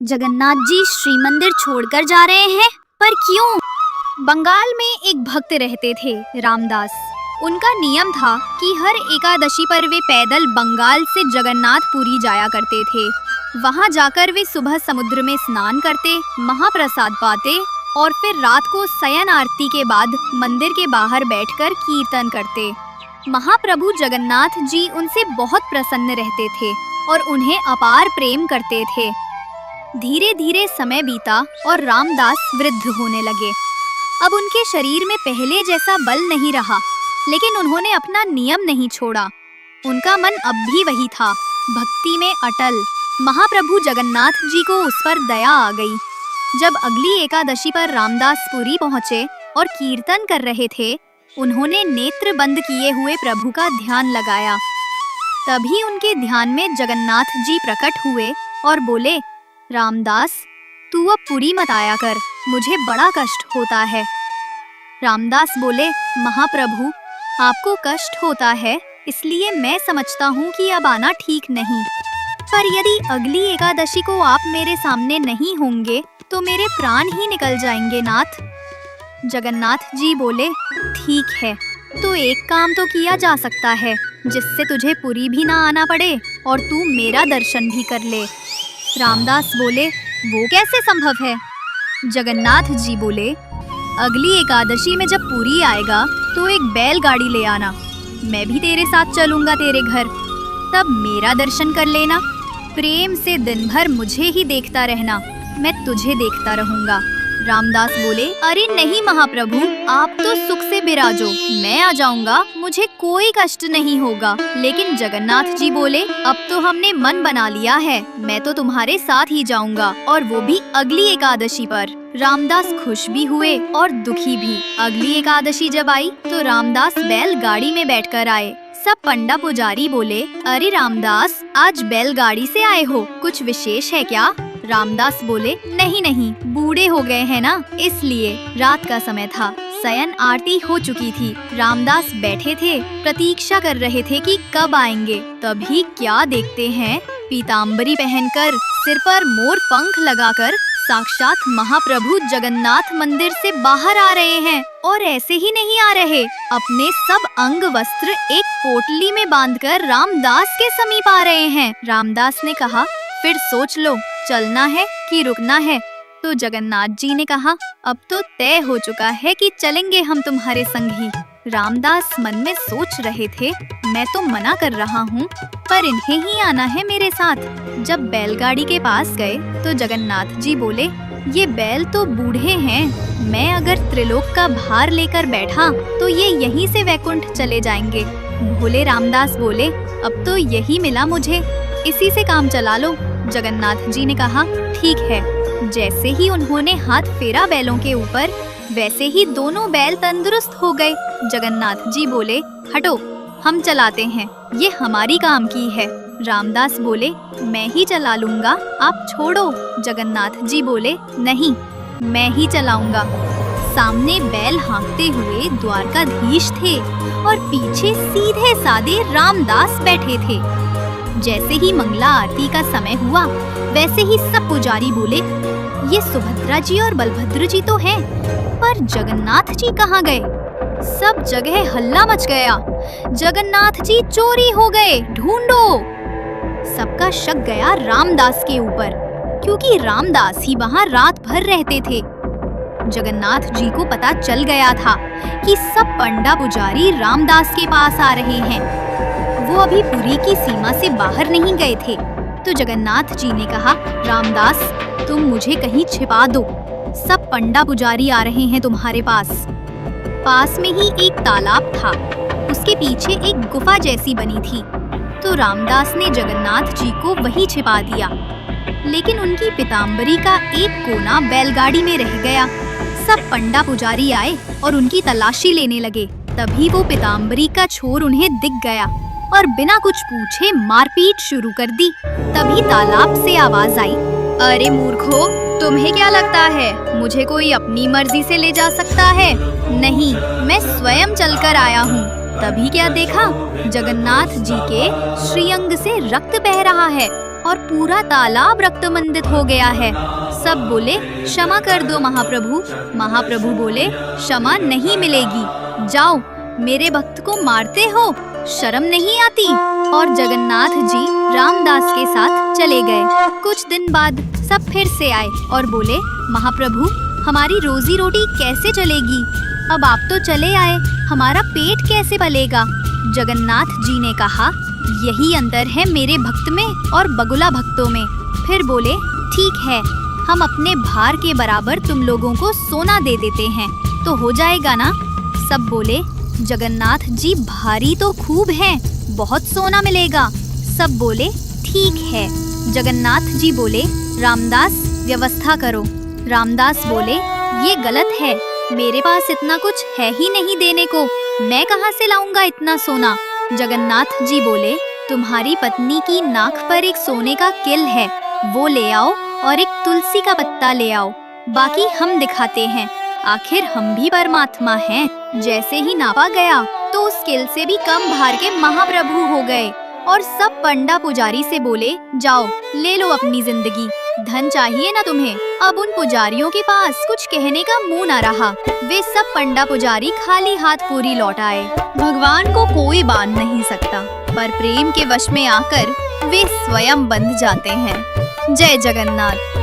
जगन्नाथ जी श्री मंदिर छोड़कर जा रहे हैं, पर क्यों? बंगाल में एक भक्त रहते थे, रामदास। उनका नियम था कि हर एकादशी पर वे पैदल बंगाल से जगन्नाथपुरी जाया करते थे। वहां जाकर वे सुबह समुद्र में स्नान करते, महाप्रसाद पाते और फिर रात को शयन आरती के बाद मंदिर के बाहर बैठकर कीर्तन करते। महाप्रभु जगन्नाथ जी उनसे बहुत प्रसन्न रहते थे और उन्हें अपार प्रेम करते थे। धीरे धीरे समय बीता और रामदास वृद्ध होने लगे। अब उनके शरीर में पहले जैसा बल नहीं रहा, लेकिन उन्होंने अपना नियम नहीं छोड़ा। उनका मन अब भी वही था, भक्ति में अटल। महाप्रभु जगन्नाथ जी को उस पर दया आ गई। जब अगली एकादशी पर रामदासपुरी पहुँचे और कीर्तन कर रहे थे, उन्होंने नेत्र बंद किए हुए प्रभु का ध्यान लगाया। तभी उनके ध्यान में जगन्नाथ जी प्रकट हुए और बोले, रामदास, तू अब पुरी मत आया कर, मुझे बड़ा कष्ट होता है। रामदास बोले, महाप्रभु, आपको कष्ट होता है इसलिए मैं समझता हूँ कि अब आना ठीक नहीं, पर यदि अगली एकादशी को आप मेरे सामने नहीं होंगे तो मेरे प्राण ही निकल जाएंगे नाथ। जगन्नाथ जी बोले, ठीक है, तो एक काम तो किया जा सकता है जिससे तुझे पुरी भी ना आना पड़े और तू मेरा दर्शन भी कर ले। रामदास बोले, वो कैसे संभव है? जगन्नाथ जी बोले, अगली एकादशी में जब पुरी आएगा तो एक बैलगाड़ी ले आना, मैं भी तेरे साथ चलूंगा तेरे घर, तब मेरा दर्शन कर लेना। प्रेम से दिन भर मुझे ही देखता रहना, मैं तुझे देखता रहूंगा। रामदास बोले, अरे नहीं महाप्रभु, आप तो सुख से विराजो, मैं आ जाऊंगा, मुझे कोई कष्ट नहीं होगा। लेकिन जगन्नाथ जी बोले, अब तो हमने मन बना लिया है, मैं तो तुम्हारे साथ ही जाऊंगा, और वो भी अगली एकादशी पर। रामदास खुश भी हुए और दुखी भी। अगली एकादशी जब आई तो रामदास बैलगाड़ी में बैठकर आए। सब पंडा पुजारी बोले, अरे रामदास, आज बैलगाड़ी से आए हो, कुछ विशेष है क्या? रामदास बोले, नहीं नहीं, बूढ़े हो गए हैं ना, इसलिए। रात का समय था, शयन आरती हो चुकी थी। रामदास बैठे थे, प्रतीक्षा कर रहे थे कि कब आएंगे। तभी क्या देखते हैं, पीताम्बरी पहनकर, सिर पर मोर पंख लगाकर साक्षात महाप्रभु जगन्नाथ मंदिर से बाहर आ रहे हैं। और ऐसे ही नहीं आ रहे, अपने सब अंग वस्त्र एक पोटली में बांधकर रामदास के समीप आ रहे हैं। रामदास ने कहा, फिर सोच लो, चलना है कि रुकना है? तो जगन्नाथ जी ने कहा, अब तो तय हो चुका है कि चलेंगे हम तुम्हारे संग ही। रामदास मन में सोच रहे थे, मैं तो मना कर रहा हूँ, पर इन्हें ही आना है मेरे साथ। जब बैलगाड़ी के पास गए तो जगन्नाथ जी बोले, ये बैल तो बूढ़े हैं, मैं अगर त्रिलोक का भार लेकर बैठा तो ये यहीं से वैकुंठ चले जाएंगे। भोले रामदास बोले, अब तो यही मिला मुझे, इसी से काम चला लो। जगन्नाथ जी ने कहा, ठीक है। जैसे ही उन्होंने हाथ फेरा बैलों के ऊपर, वैसे ही दोनों बैल तंदुरुस्त हो गए। जगन्नाथ जी बोले, हटो, हम चलाते हैं, ये हमारी काम की है। रामदास बोले, मैं ही चला लूंगा, आप छोड़ो। जगन्नाथ जी बोले, नहीं, मैं ही चलाऊंगा। सामने बैल हाँकते हुए द्वारकाधीश थे और पीछे सीधे साधे रामदास बैठे थे। जैसे ही मंगला आरती का समय हुआ, वैसे ही सब पुजारी बोले, ये सुभद्रा जी और बलभद्र जी तो हैं, पर जगन्नाथ जी कहाँ गए? सब जगह हल्ला मच गया, जगन्नाथ जी चोरी हो गए, ढूंढो। सबका शक गया रामदास के ऊपर, क्योंकि रामदास ही वहाँ रात भर रहते थे। जगन्नाथ जी को पता चल गया था कि सब पंडा पुजारी रामदास के पास आ रहे हैं। वो अभी पुरी की सीमा से बाहर नहीं गए थे। तो जगन्नाथ जी ने कहा, रामदास, तुम मुझे कहीं छिपा दो, सब पंडा पुजारी आ रहे हैं तुम्हारे पास। पास में ही एक तालाब था, उसके पीछे एक गुफा जैसी बनी थी। तो रामदास ने जगन्नाथ जी को वहीं छिपा दिया, लेकिन उनकी पीताम्बरी का एक कोना बैलगाड़ी में रह गया। सब पंडा पुजारी आए और उनकी तलाशी लेने लगे। तभी वो पीताम्बरी का छोर उन्हें दिख गया और बिना कुछ पूछे मारपीट शुरू कर दी। तभी तालाब से आवाज आई, अरे मूर्खो, तुम्हें क्या लगता है मुझे कोई अपनी मर्जी से ले जा सकता है? नहीं, मैं स्वयं चलकर आया हूँ। तभी क्या देखा, जगन्नाथ जी के श्रीअंग से रक्त बह रहा है और पूरा तालाब रक्तमंडित हो गया है। सब बोले क्षमा कर दो महाप्रभु। महाप्रभु बोले क्षमा नहीं मिलेगी, जाओ, मेरे भक्त को मारते हो, शर्म नहीं आती। और जगन्नाथ जी रामदास के साथ चले गए। कुछ दिन बाद सब फिर से आए और बोले महाप्रभु, हमारी रोजी रोटी कैसे चलेगी? अब आप तो चले आए, हमारा पेट कैसे पलेगा? जगन्नाथ जी ने कहा, यही अंतर है मेरे भक्त में और बगुला भक्तों में। फिर बोले ठीक है, हम अपने भार के बराबर तुम लोगों को सोना दे देते हैं, तो हो जाएगा ना? सब बोले जगन्नाथ जी भारी तो खूब हैं, बहुत सोना मिलेगा। सब बोले ठीक है। जगन्नाथ जी बोले रामदास व्यवस्था करो। रामदास बोले ये गलत है, मेरे पास इतना कुछ है ही नहीं देने को, मैं कहाँ से लाऊंगा इतना सोना? जगन्नाथ जी बोले तुम्हारी पत्नी की नाक पर एक सोने का किल है, वो ले आओ और एक तुलसी का पत्ता ले आओ, बाकी हम दिखाते हैं, आखिर हम भी परमात्मा हैं। जैसे ही नापा गया तो उस किल से भी कम भार के महाप्रभु हो गए और सब पंडा पुजारी से बोले जाओ ले लो अपनी जिंदगी, धन चाहिए ना तुम्हें? अब उन पुजारियों के पास कुछ कहने का मुंह न रहा। वे सब पंडा पुजारी खाली हाथ पूरी लौट आए। भगवान को कोई बांध नहीं सकता, पर प्रेम के वश में आकर वे स्वयं बंध जाते हैं। जय जगन्नाथ।